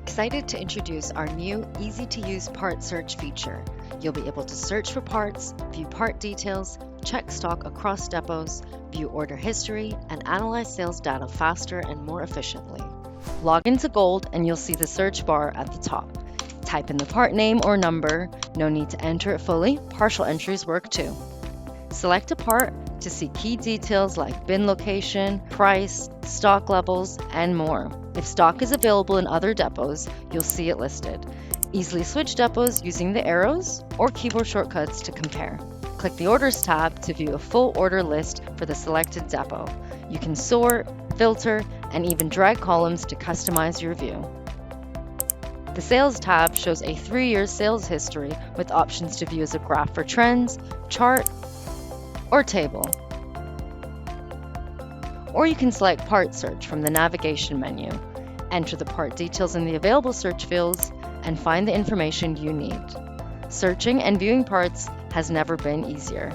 Excited to introduce our new easy-to-use part search feature. You'll be able to search for parts, view part details, check stock across depots, view order history, and analyze sales data faster and more efficiently. Log into Gold and you'll see the search bar at the top. Type in the part name or number. No need to enter it fully. Partial entries work too. Select a part to see key details like bin location, price, stock levels, and more. If stock is available in other depots, you'll see it listed. Easily switch depots using the arrows or keyboard shortcuts to compare. Click the Orders tab to view a full order list for the selected depot. You can sort, filter, and even drag columns to customize your view. The Sales tab shows a 3-year sales history with options to view as a graph for trends, chart, or table. Or you can select Part Search from the navigation menu, enter the part details in the available search fields, and find the information you need. Searching and viewing parts has never been easier.